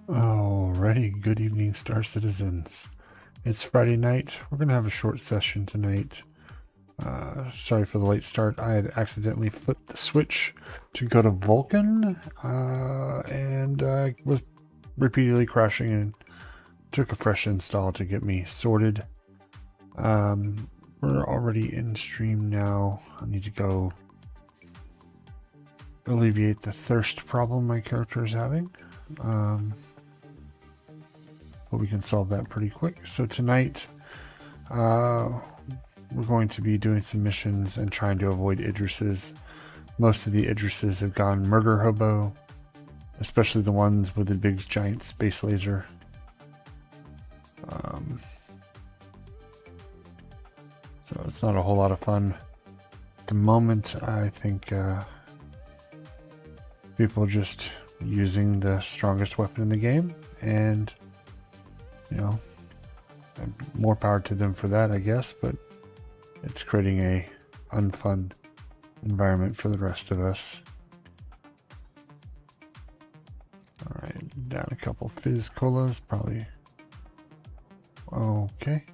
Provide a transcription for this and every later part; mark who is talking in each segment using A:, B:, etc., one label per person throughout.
A: Alrighty, good evening, Star Citizens. It's Friday night. We're going to have a short session tonight. Sorry for the late start. I had accidentally flipped the switch to go to Vulkan and was repeatedly crashing and took a fresh install to get me sorted. We're already in stream now. I need to go alleviate the thirst problem my character is having. But we can solve that pretty quick. So tonight, we're going to be doing some missions and trying to avoid Idrises. Most of the Idrises have gone murder hobo, especially the ones with the big giant space laser. So it's not a whole lot of fun. At the moment, I think people are just using the strongest weapon in the game, and you know, more power to them for that, I guess, but it's creating a unfun environment for the rest of us. Alright, down a couple fizz colas, probably. Okay.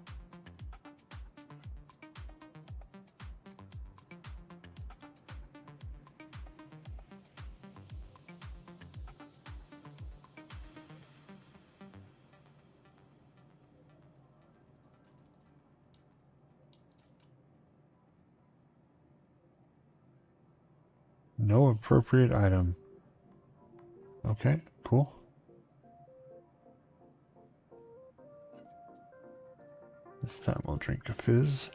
A: No appropriate item. Okay, cool. This time we'll drink a fizz.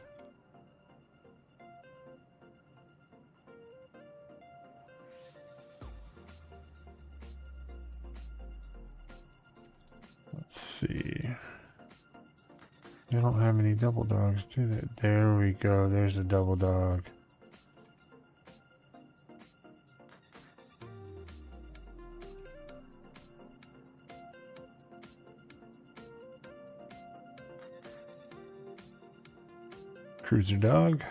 A: Let's see. They don't have any double dogs, do they? There we go. There's a double dog. Cruiser dog.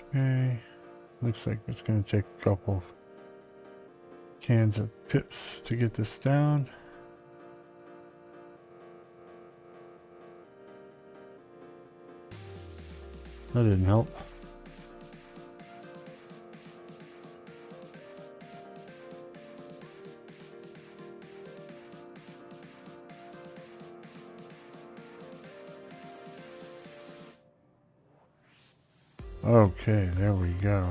A: Okay. Looks like it's going to take a couple of cans of pips to get this down. That didn't help. Okay, there we go.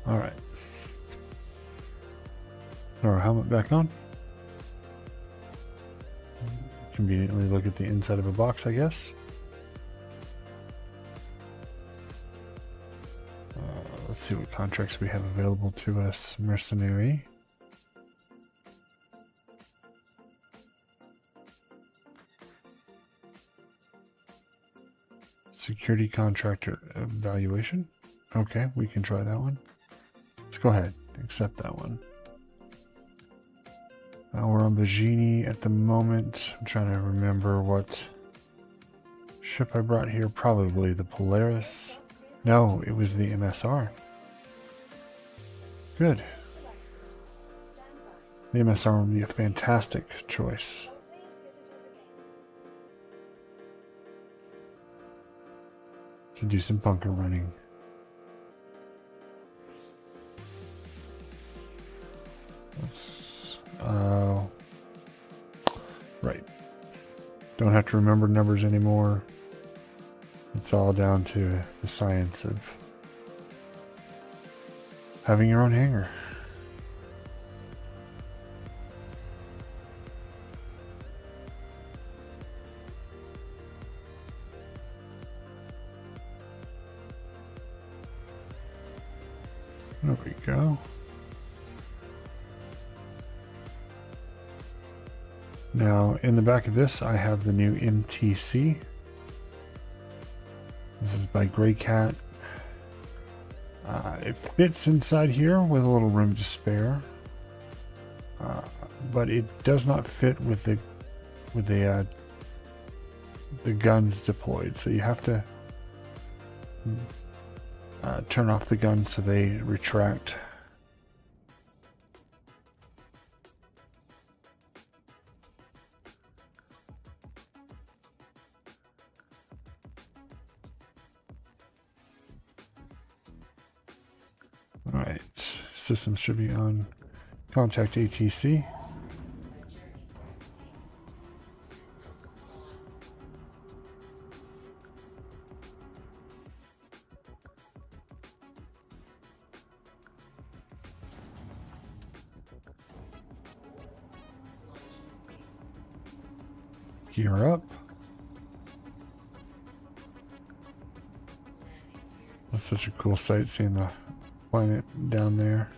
A: All right. Throw our helmet back on. Conveniently look at the inside of a box, I guess. Let's see what contracts we have available to us. Mercenary. Security contractor evaluation. Okay, we can try that one. Let's go ahead, accept that one. We're on Bajini at the moment. I'm trying to remember what ship I brought here. Probably the Polaris. No, it was the MSR. Good. The MSR would be a fantastic choice. To do some bunker running. Let's, right. Don't have to remember numbers anymore. It's all down to the science of having your own hangar. There we go. Now, in the back of this, I have the new MTC. This is by Grey Cat. It fits inside here with a little room to spare, but it does not fit with the guns deployed. So you have to turn off the guns so they retract. Alright, system should be on. Contact ATC. Gear up. That's such a cool sight, seeing the planet down there.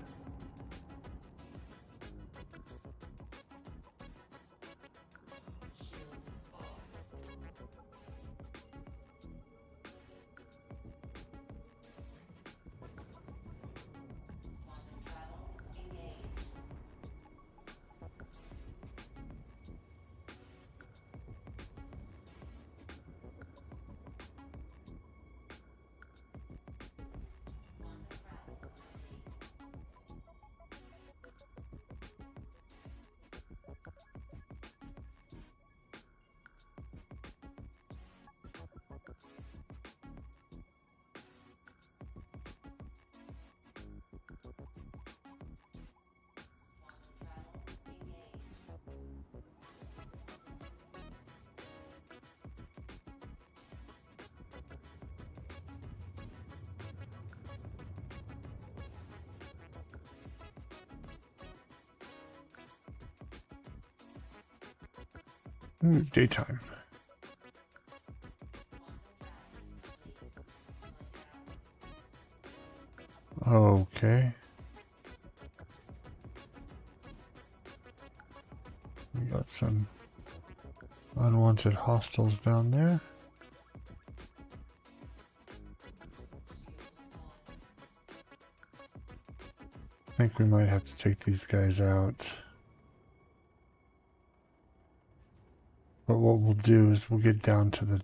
A: Ooh, daytime. Okay. We got some unwanted hostiles down there. I think we might have to take these guys out. But what we'll do is we'll get down to the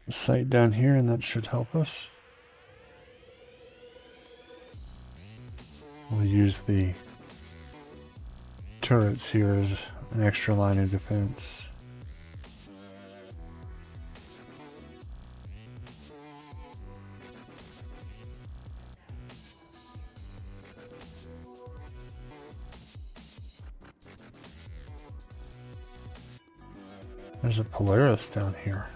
A: site down here, and that should help us. We'll use the turrets here as an extra line of defense. There's a Polaris down here.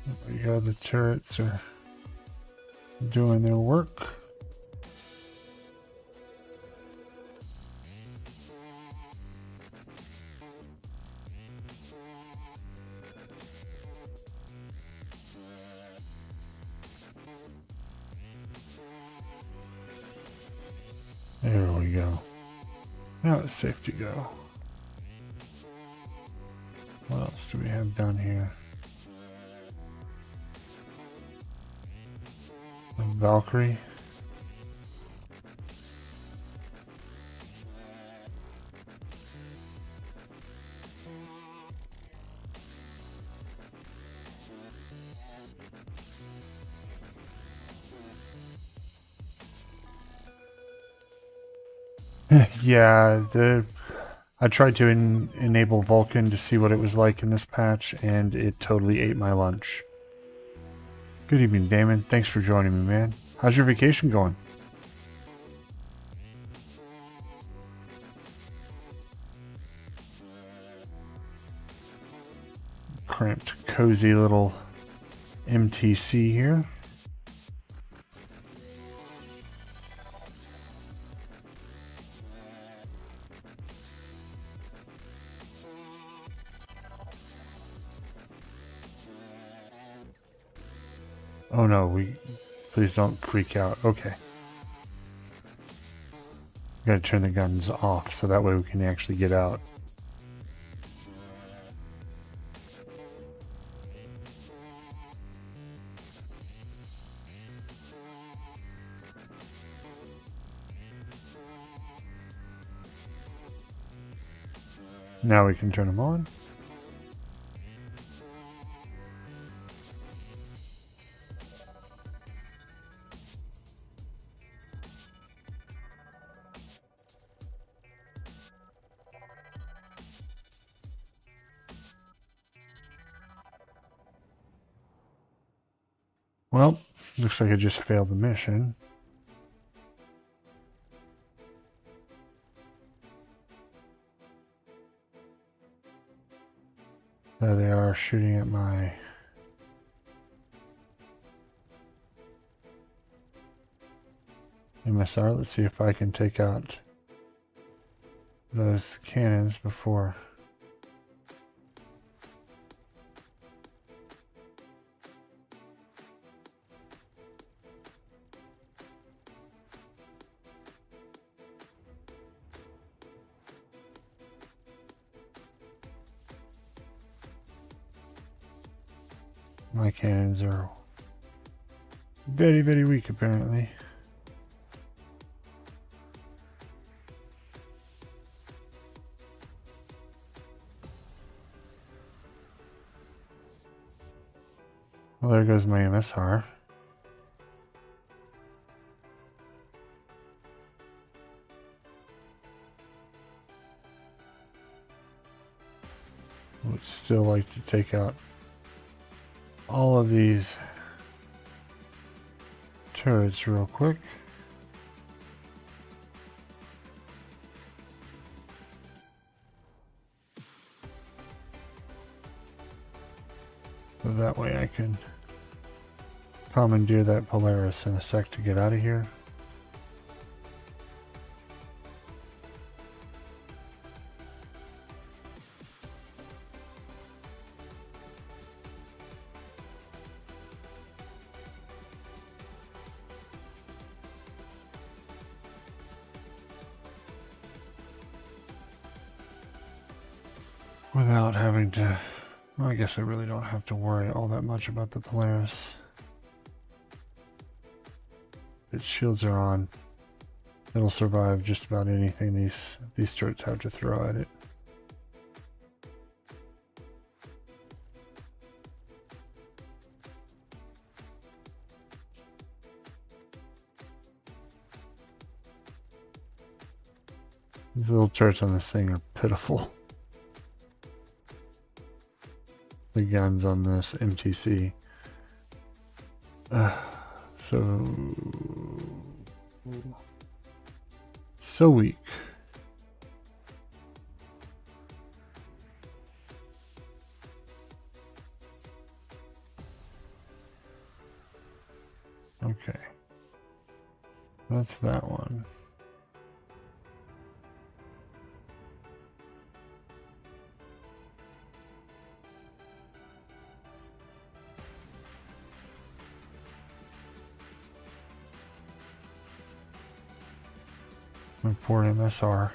A: There we go, the turrets are doing their work. There we go. Now it's safe to go. What else do we have down here? A Valkyrie. Yeah, I tried to enable Vulkan to see what it was like in this patch, and it totally ate my lunch. Good evening, Damon. Thanks for joining me, man. How's your vacation going? Cramped, cozy little MTC here. Oh no, please don't freak out. Okay. We gotta turn the guns off so that way we can actually get out. Now we can turn them on. Well, looks like I just failed the mission. There they are shooting at my MSR. Let's see if I can take out those cannons before. My cannons are very, very weak apparently. Well, there goes my MSR. Would still like to take out all of these turrets real quick. So that way I can commandeer that Polaris in a sec to get out of here. Without having to, well, I guess I really don't have to worry all that much about the Polaris. Its shields are on. It'll survive just about anything these turrets have to throw at it. These little turrets on this thing are pitiful. The guns on this MTC. So weak. Okay. That's that one. Import MSR.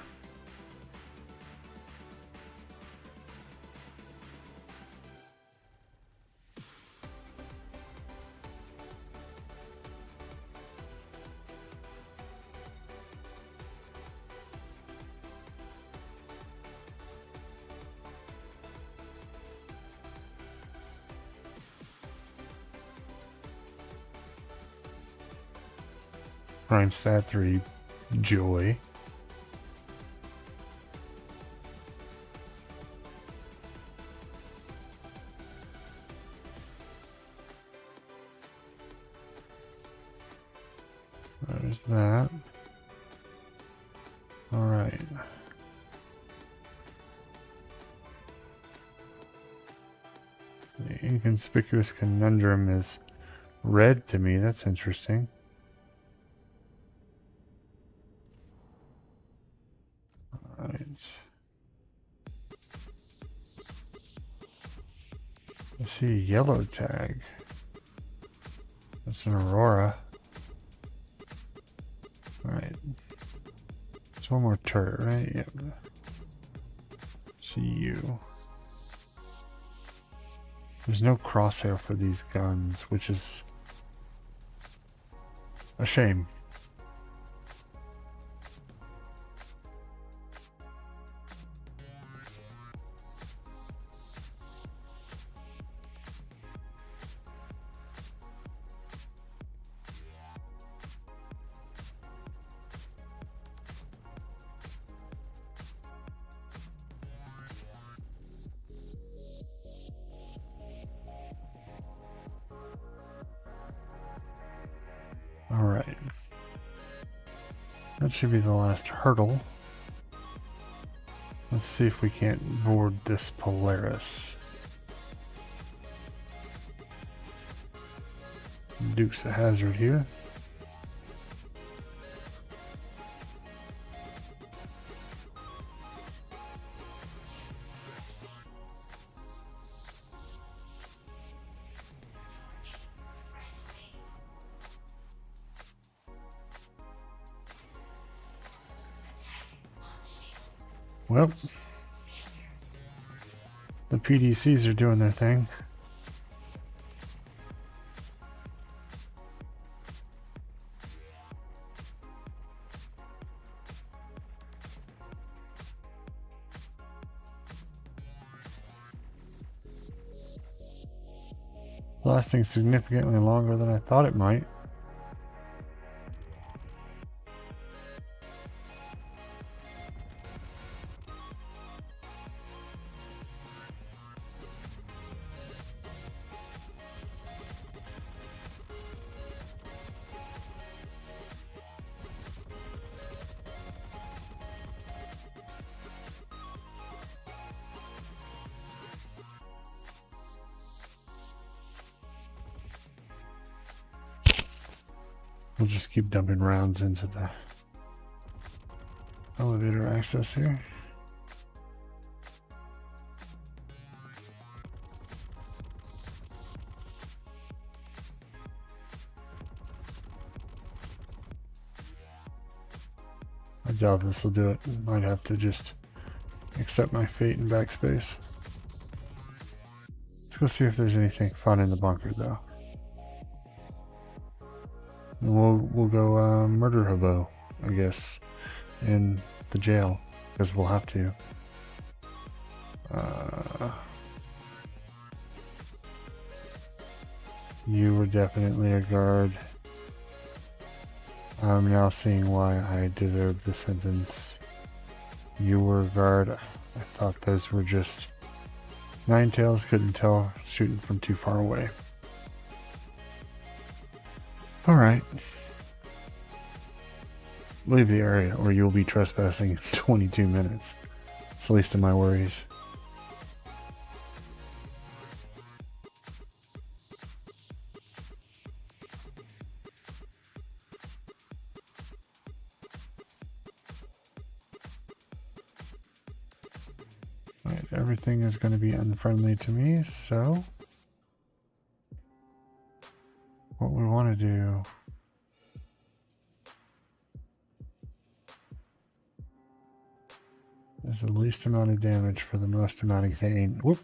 A: Prime Stat 3 Joy. There's that. All right. The inconspicuous conundrum is red to me. That's interesting. All right. I see a yellow tag. It's an Aurora. Alright. There's one more turret, right? Yep. See you. There's no crosshair for these guns, which is a shame. Alright. That should be the last hurdle. Let's see if we can't board this Polaris. Duke's a hazard here. Well, the PDCs are doing their thing. Lasting significantly longer than I thought it might. We'll just keep dumping rounds into the elevator access here. I doubt this will do it. Might have to just accept my fate in backspace. Let's go see if there's anything fun in the bunker though. We'll go murder hobo, I guess, in the jail, because we'll have to. You were definitely a guard. I'm now seeing why I deserve the sentence. You were a guard. I thought those were just Ninetales, couldn't tell shooting from too far away. Alright. Leave the area or you'll be trespassing in 22 minutes. It's the least of my worries. Alright, everything is going to be unfriendly to me, so what we want to do is the least amount of damage for the most amount of gain. Whoop!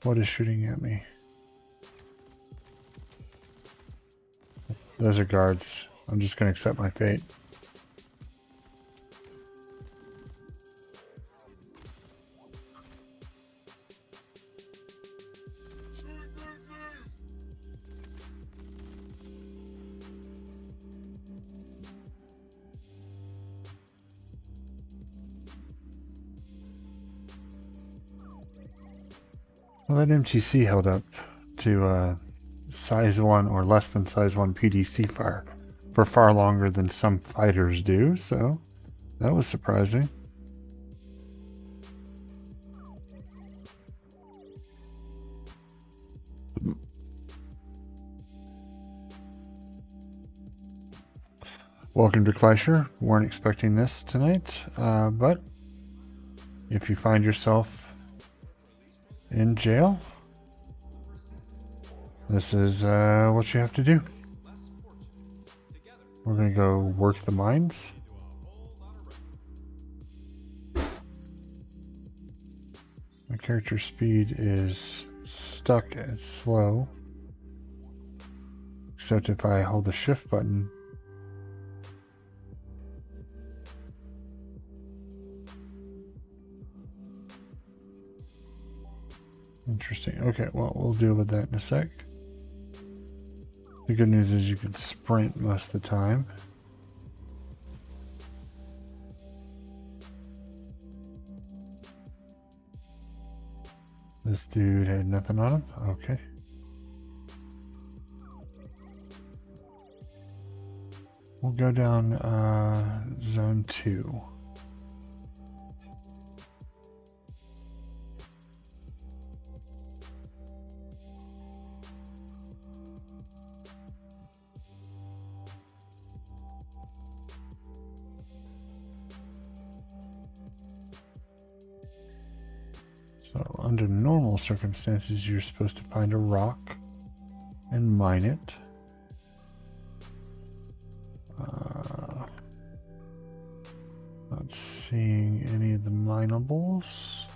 A: What is shooting at me? Those are guards. I'm just going to accept my fate. Well, that MTC held up to size 1 or less than size 1 PDC fire for far longer than some fighters do, so that was surprising. Welcome to Kleischer. Weren't expecting this tonight, but if you find yourself in jail, This is what you have to do. We're going to go work the mines. My character speed is stuck at slow. Except if I hold the shift button. Interesting. Okay, well, we'll deal with that in a sec. The good news is you can sprint most of the time. This dude had nothing on him? Okay. We'll go down zone 2. So under normal circumstances, you're supposed to find a rock and mine it. Not seeing any of the minables.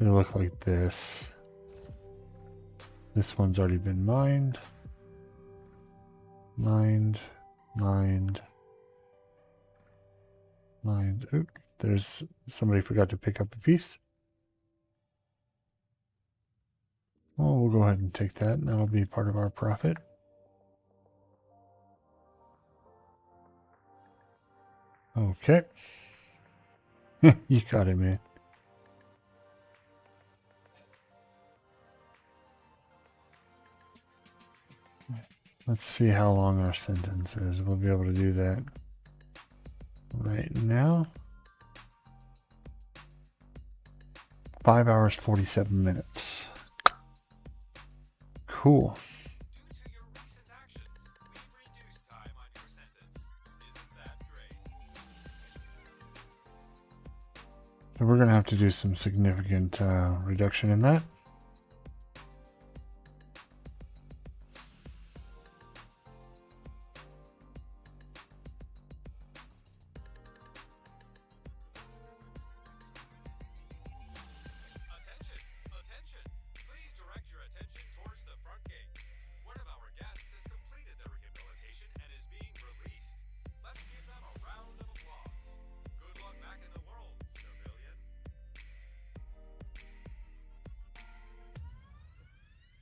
A: They look like this. This one's already been mined. Mined. Oop, there's somebody forgot to pick up a piece. Well, we'll go ahead and take that, and that'll be part of our profit. Okay. You got it, man. Let's see how long our sentence is. We'll be able to do that right now. 5 hours, 47 minutes. Cool. So we're going to have to do some significant reduction in that.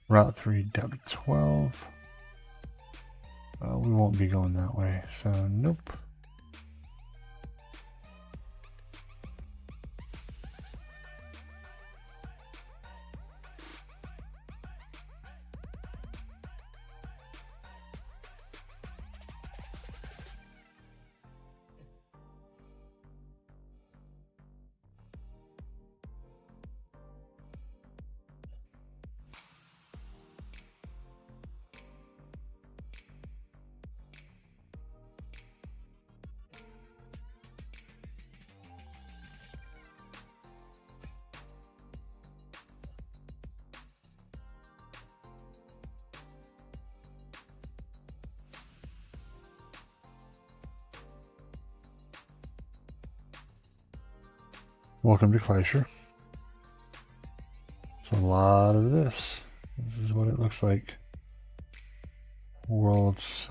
A: Route 3 down to 12. We won't be going that way, so nope. Welcome to Glacier. It's a lot of this. This is what it looks like. World's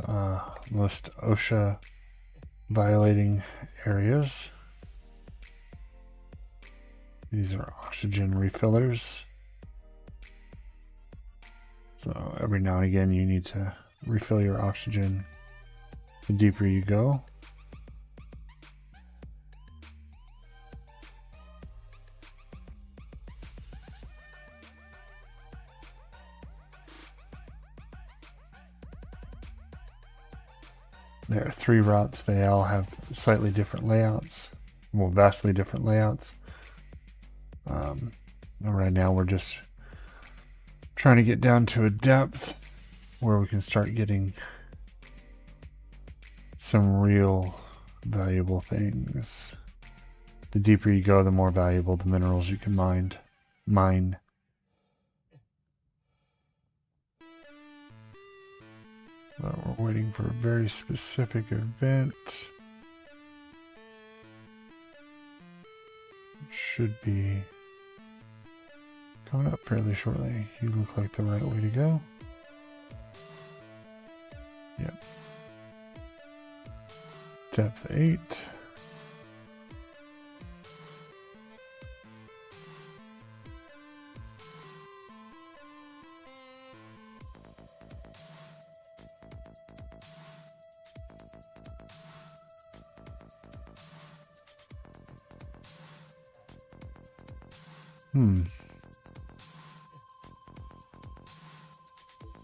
A: most OSHA violating areas. These are oxygen refillers. So every now and again you need to refill your oxygen the deeper you go. There are 3 routes. They all have slightly different layouts. Well, vastly different layouts. Right now we're just trying to get down to a depth where we can start getting some real valuable things. The deeper you go, the more valuable the minerals you can mine. Mine. But we're waiting for a very specific event. It should be coming up fairly shortly. You look like the right way to go. Yep. Depth 8.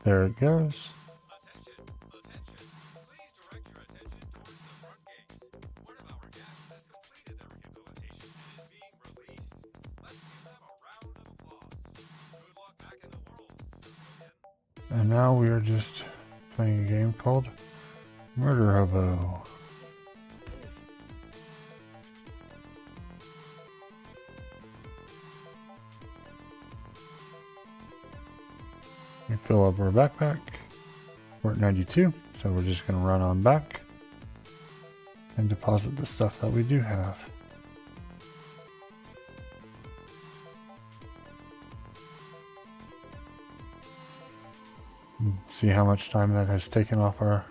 A: There it goes. And now we are just playing a game called Murder Hobo. We fill up our backpack. We're at 92, so we're just going to run on back and deposit the stuff that we do have. See how much time that has taken off our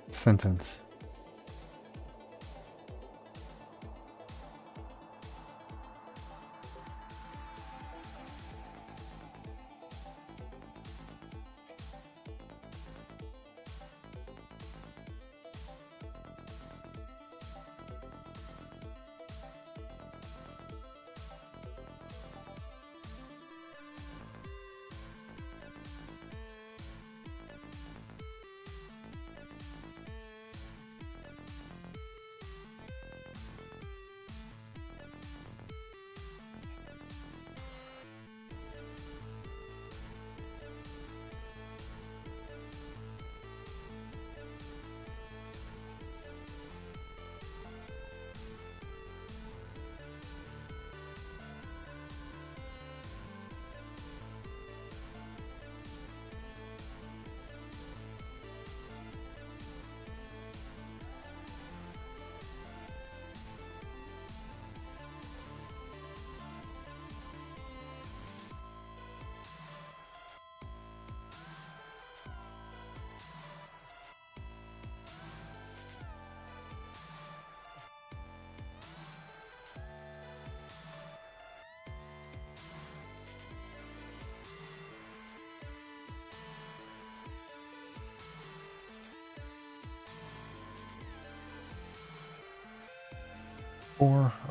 A: sentence.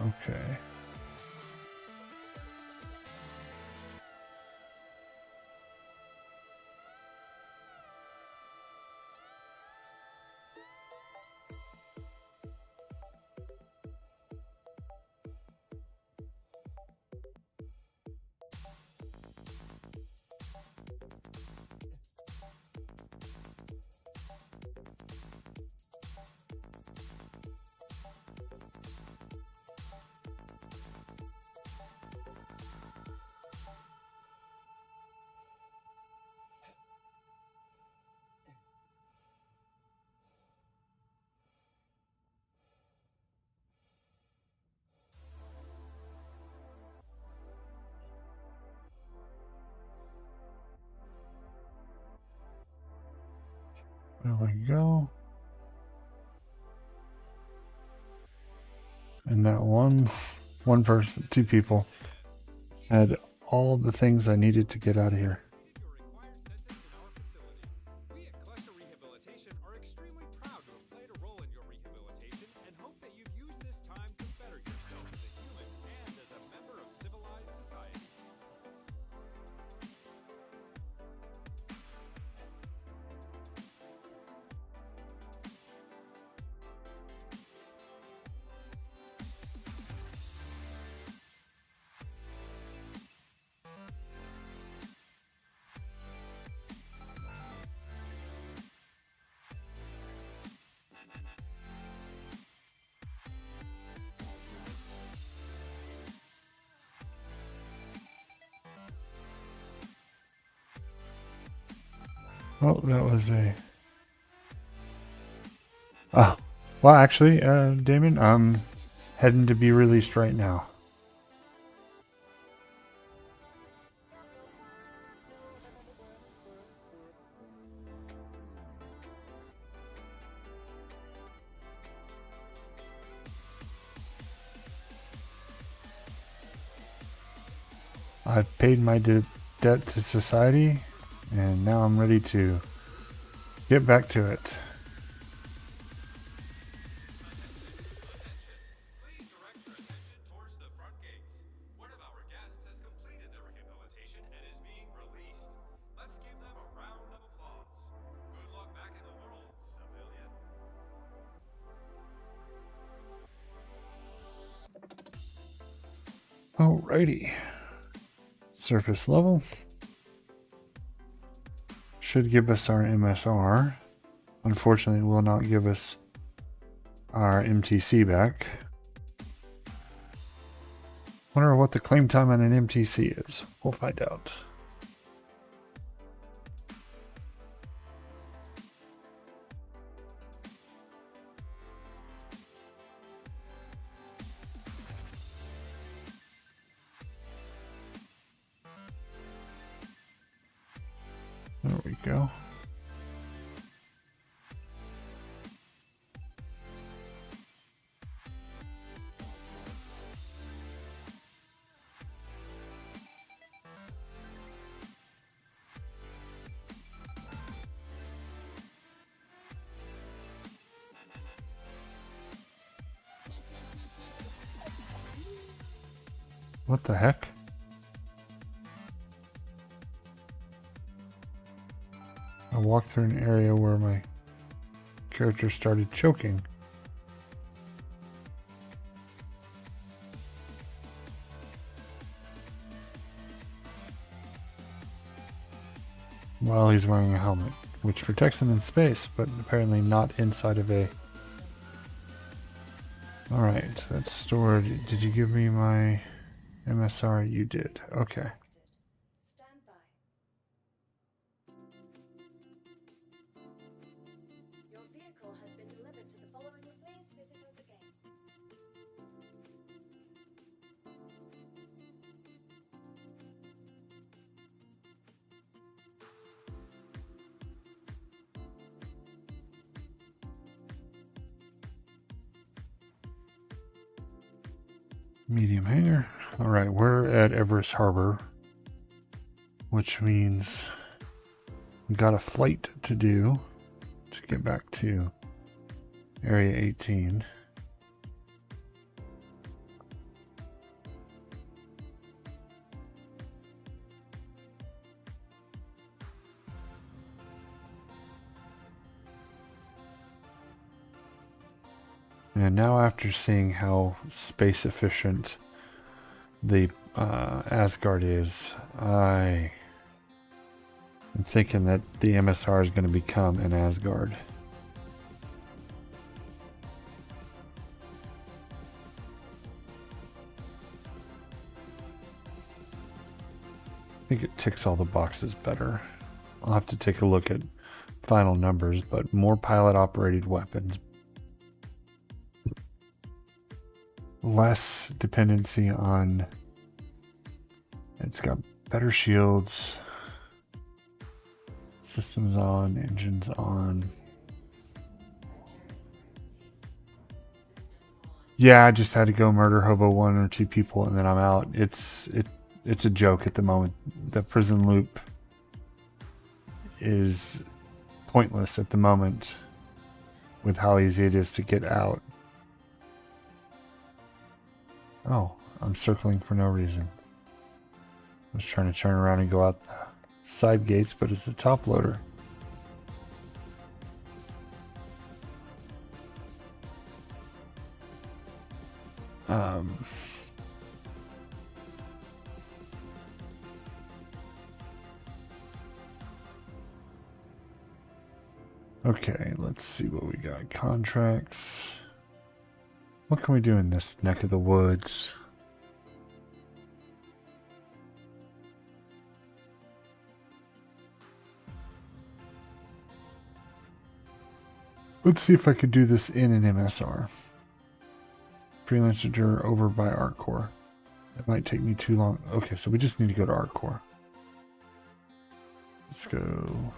A: Okay. There we go. And that one person, two people had all the things I needed to get out of here. Oh, that was a... Oh, well, actually, Damon, I'm heading to be released right now. I've paid my debt to society, and now I'm ready to get back to it. Alrighty. Surface level. Should give us our MSR. Unfortunately, it will not give us our MTC back. Wonder what the claim time on an MTC is. We'll find out. There we go. What the heck? I walked through an area where my character started choking. While he's wearing a helmet, which protects him in space, but apparently not inside of a... Alright, that's stored. Did you give me my MSR? You did. Okay.
B: Your vehicle has been delivered to the following. Please visit us again.
A: Medium hangar. Alright, we're at Everest Harbor, which means we got a flight to do to get back to Area 18. And now, after seeing how space efficient the Asgard is, I am thinking that the MSR is going to become an Asgard. I think it ticks all the boxes better. I'll have to take a look at final numbers, but more pilot operated weapons, less dependency on... It's got better shields, systems on, engines on. Yeah, I just had to go murder hobo one or two people and then I'm out. It's a joke at the moment. The prison loop is pointless at the moment with how easy it is to get out. Oh, I'm circling for no reason. I was trying to turn around and go out the side gates, but it's a top loader. Okay, let's see what we got. Contracts. What can we do in this neck of the woods? Let's see if I could do this in an MSR. Freelancer over by ArtCore. It might take me too long. Okay, so we just need to go to ArtCore. Let's go.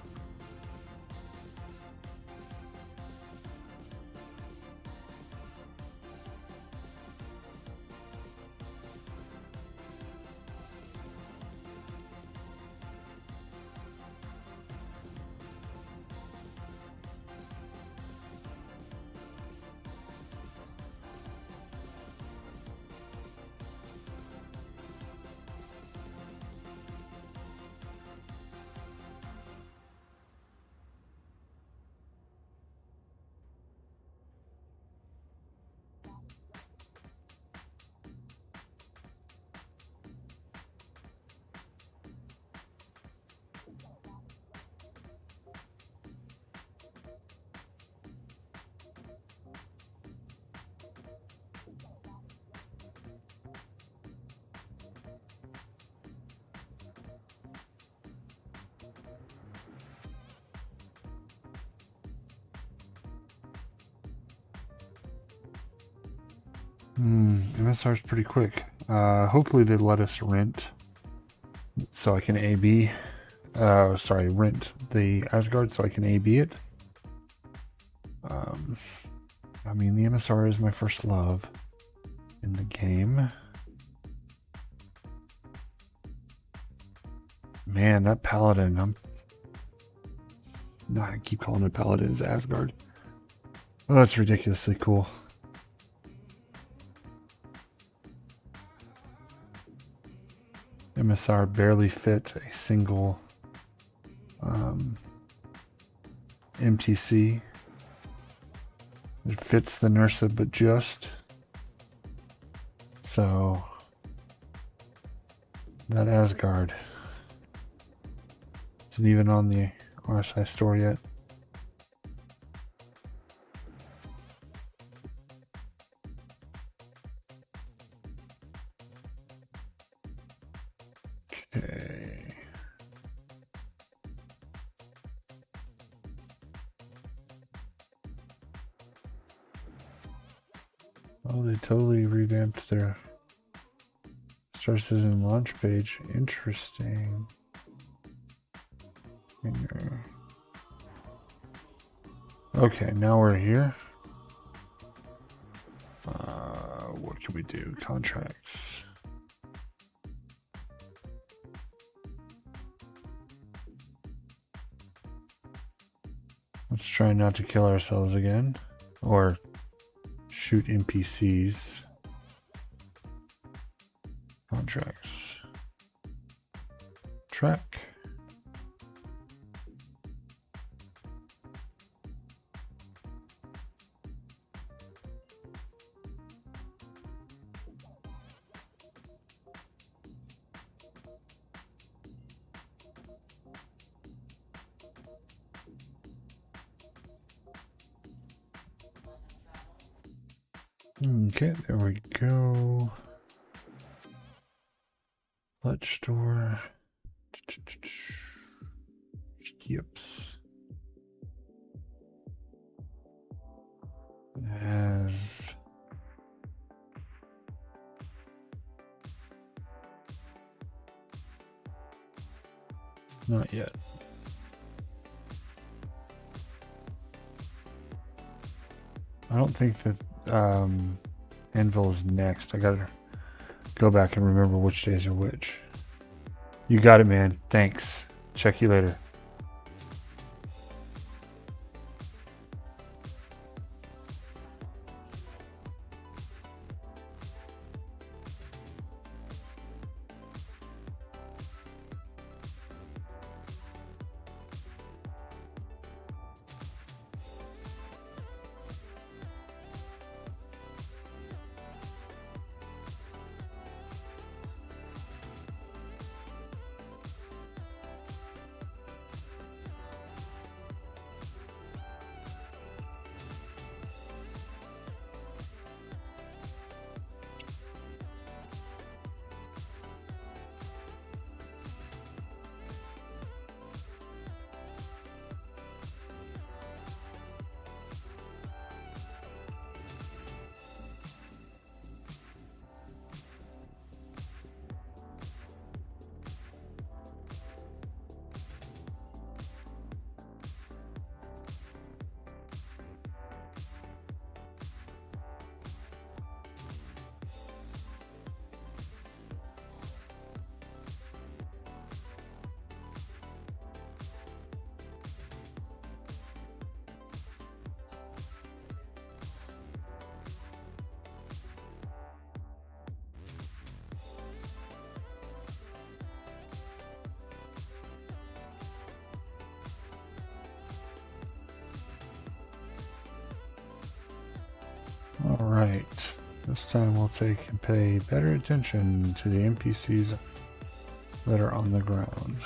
A: MSR is pretty quick. Hopefully they let us rent so I can AB. Sorry, rent the Asgard so I can AB it. I mean, the MSR is my first love in the game. Man, that Paladin, I keep calling it Paladin, it's Asgard. Oh, that's ridiculously cool. MSR barely fit a single MTC. It fits the Nursa, but just. So, that Asgard isn't even on the RSI store yet. Okay. Oh, they totally revamped their Star Citizen launch page. Interesting. Okay, now we're here. What can we do? Contracts. Let's try not to kill ourselves again, or shoot NPCs. Contracts. Track. Okay, there we go. Clutch store. Skips. As not yet. I don't think that Anvil is next. I gotta go back and remember which days are which. You got it, man. Thanks. Check you later. Alright, this time we'll take and pay better attention to the NPCs that are on the ground.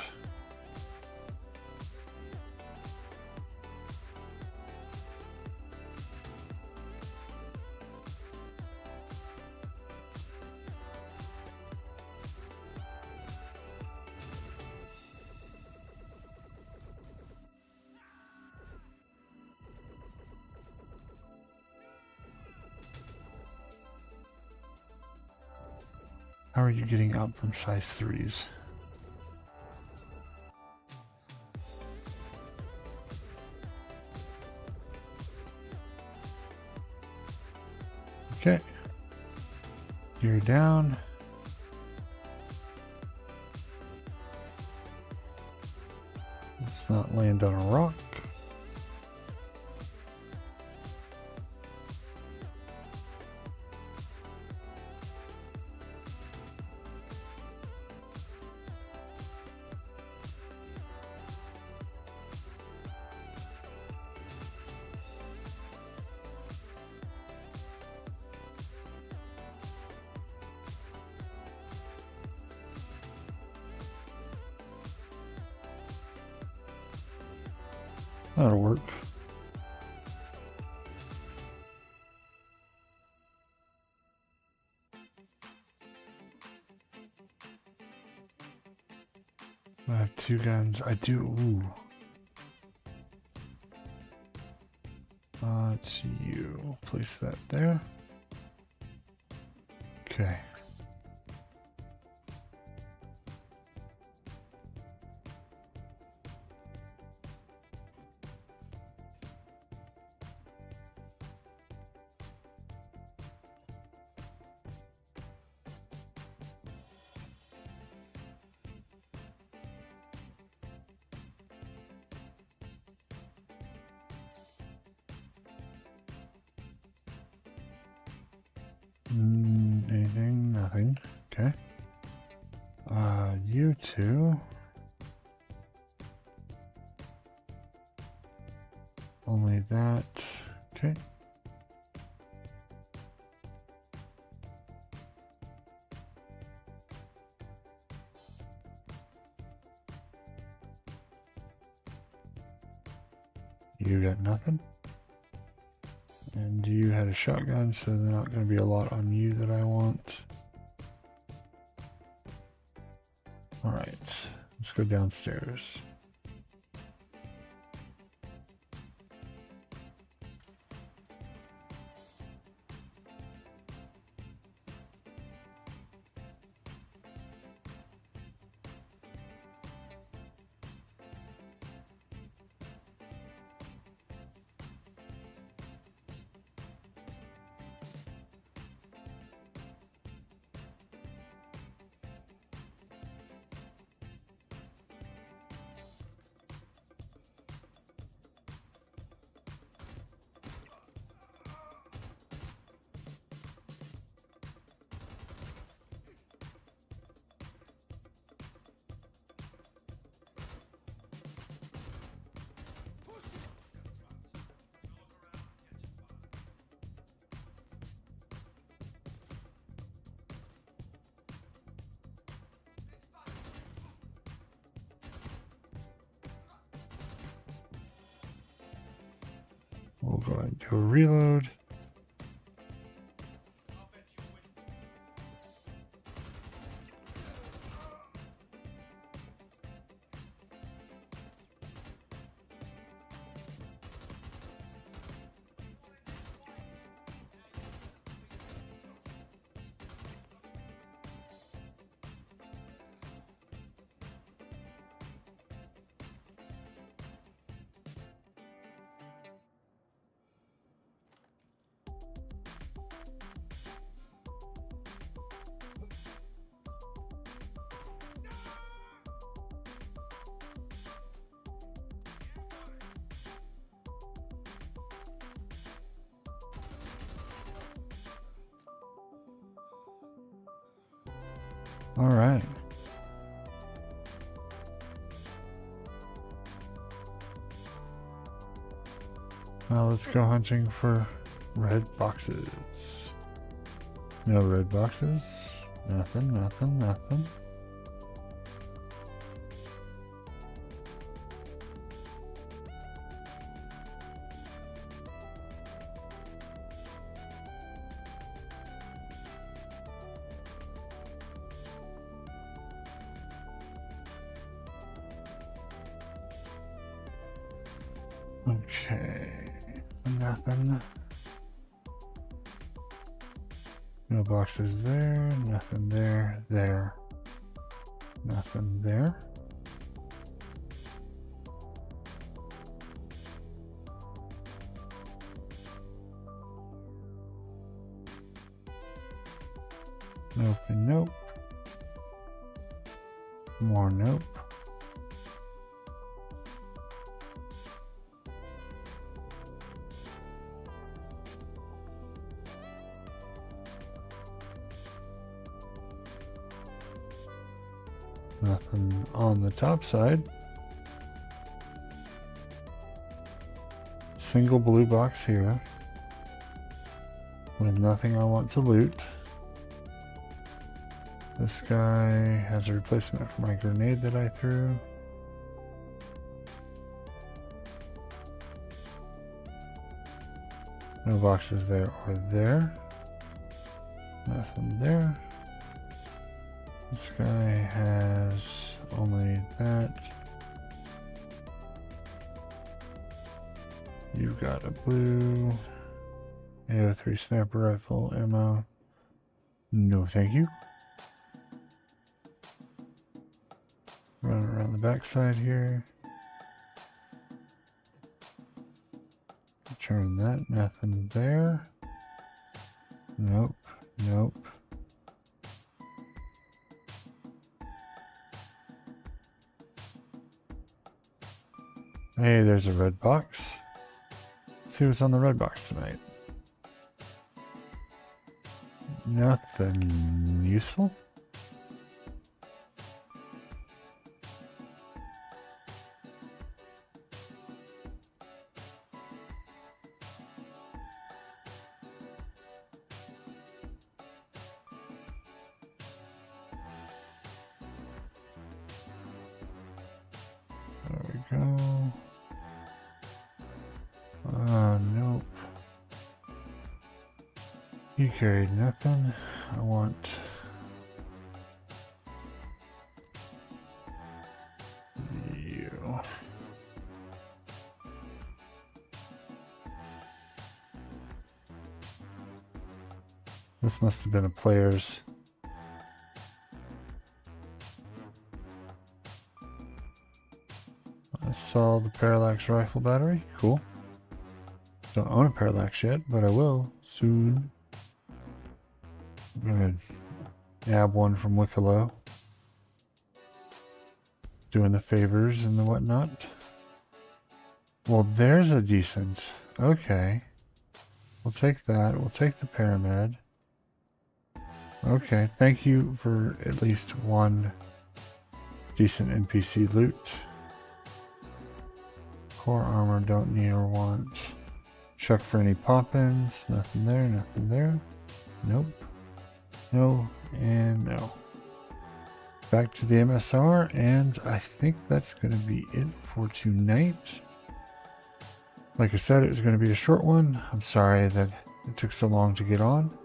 A: How are you getting up from size 3s? Okay. You're down. Let's not land on a rock. That'll work. I have 2 guns. I do. Ooh. It's you. Place that there. Okay. Anything? Nothing. Okay. You two. Only that. Okay. You got nothing? And you had a shotgun, so there's not going to be a lot on you that I want. Alright, let's go downstairs. We'll go ahead and do a reload. All right. Now let's go hunting for Red boxes. No red boxes. Nothing, nothing, nothing. Okay, nothing. No boxes there, nothing there, there. Nothing there. Nope and nope. More nope. Nothing on the top side. Single blue box here. With nothing I want to loot. This guy has a replacement for my grenade that I threw. No boxes there or there. Nothing there. This guy has only that. You've got a blue AO3 sniper rifle ammo. No, thank you. Run around the backside here. Turn that. Nothing there. Nope. Nope. Hey, there's a red box. Let's see what's on the red box tonight. Nothing useful. There we go. Nope. You carried nothing. I want you. This must have been a player's. I saw the parallax rifle battery. Cool. Don't own a parallax yet, but I will soon. I'm gonna nab one from Wicklow. Doing the favors and the whatnot. Well, there's a decent. Okay. We'll take that. We'll take the Paramed. Okay, thank you for at least one decent NPC loot. Core armor, don't need or want. Check for any pop-ins. Nothing there, nothing there. Nope. No, and no. Back to the MSR, and I think that's going to be it for tonight. Like I said, it was going to be a short one. I'm sorry that it took so long to get on.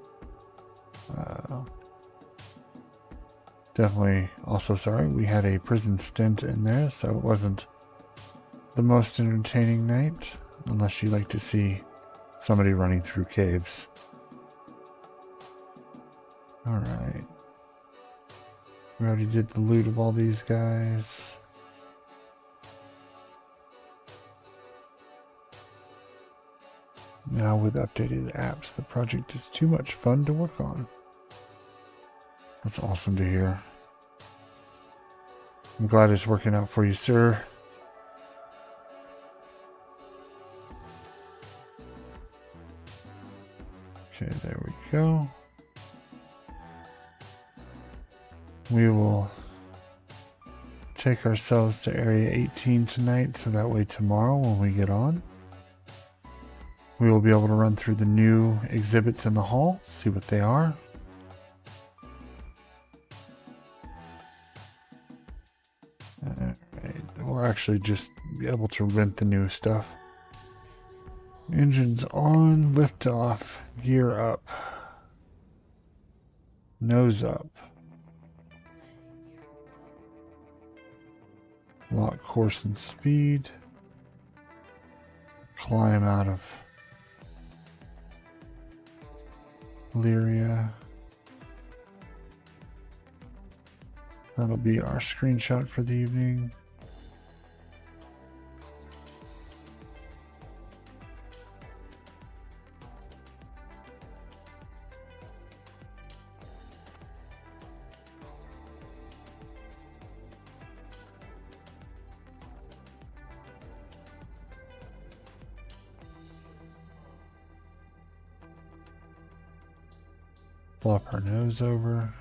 A: Definitely also sorry we had a prison stint in there, so it wasn't the most entertaining night, unless you like to see somebody running through caves. Alright. We already did the loot of all these guys. Now with updated apps, the project is too much fun to work on. That's awesome to hear. I'm glad it's working out for you, sir. Okay, there we go. We will take ourselves to Area 18 tonight, so that way tomorrow when we get on, We will be able to run through the new exhibits in the hall, see what they are. We'll actually just be able to rent the new stuff. Engines on, lift off, gear up, nose up, lock course and speed, climb out of Lyria. That'll be our screenshot for the evening. Flop our nose over.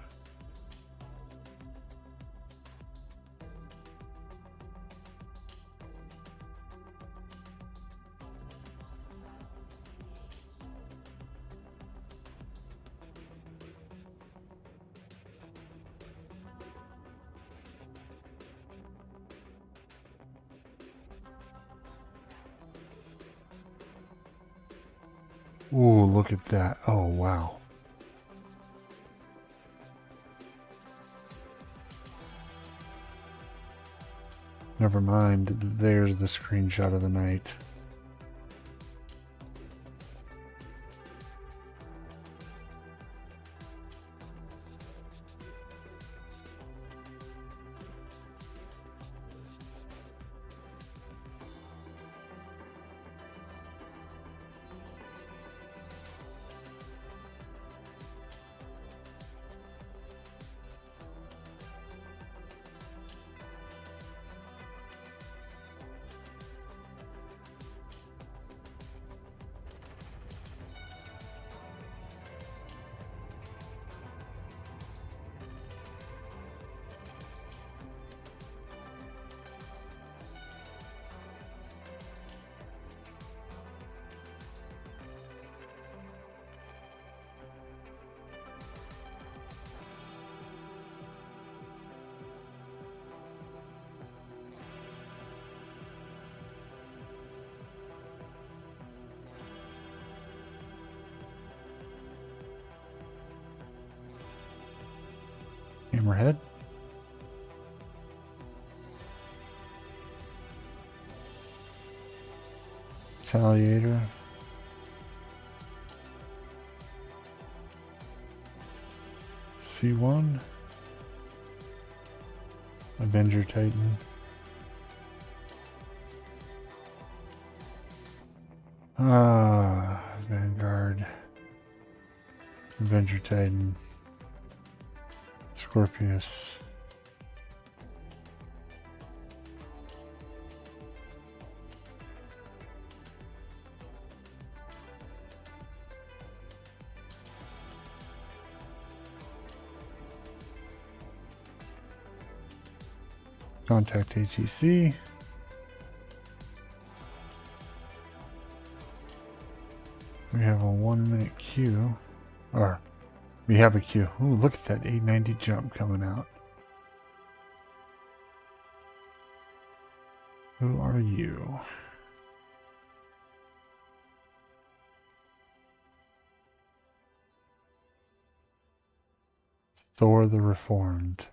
A: Ooh, look at that. Oh, wow. Never mind, there's the screenshot of the night. Hammerhead. Retaliator. C1. Avenger Titan. Vanguard. Avenger Titan. Scorpius. Contact ATC. We have a 1 minute queue. Or we have a queue. Ooh, look at that 890 jump coming out. Who are you? Thor the Reformed.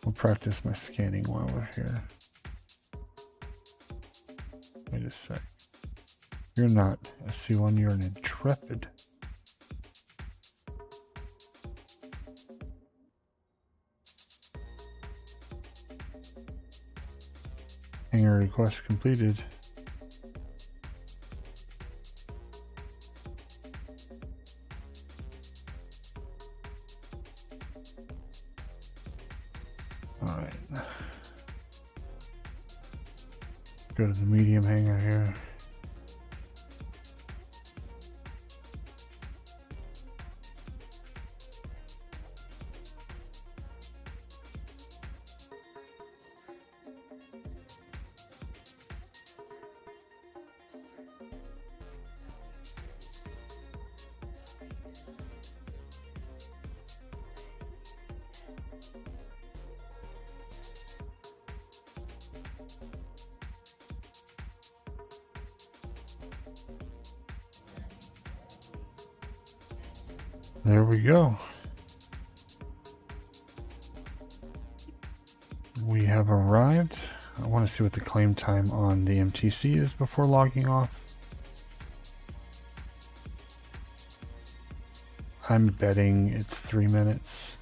A: We'll practice my scanning while we're here. Wait a sec. You're not a C1, you're an Intrepid. Hangar request completed. Alright. Go to the medium hangar here. There we go. We have arrived. I want to see what the claim time on the MTC is before logging off. I'm betting it's 3 minutes.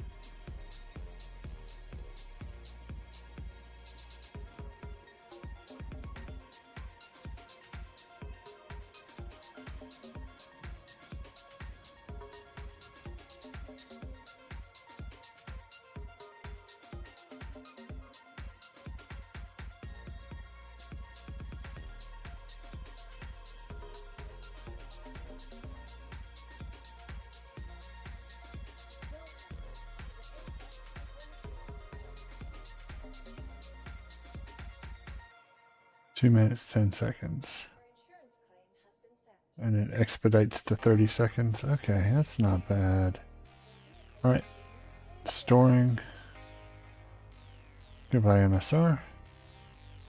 A: Two minutes, 10 seconds.
B: Your insurance claim has been sent.
A: And it expedites to 30 seconds. Okay, that's not bad. Alright. Storing. Goodbye, MSR.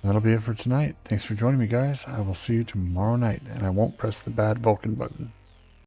A: That'll be it for tonight. Thanks for joining me, guys. I will see you tomorrow night, and I won't press the bad Vulcan button.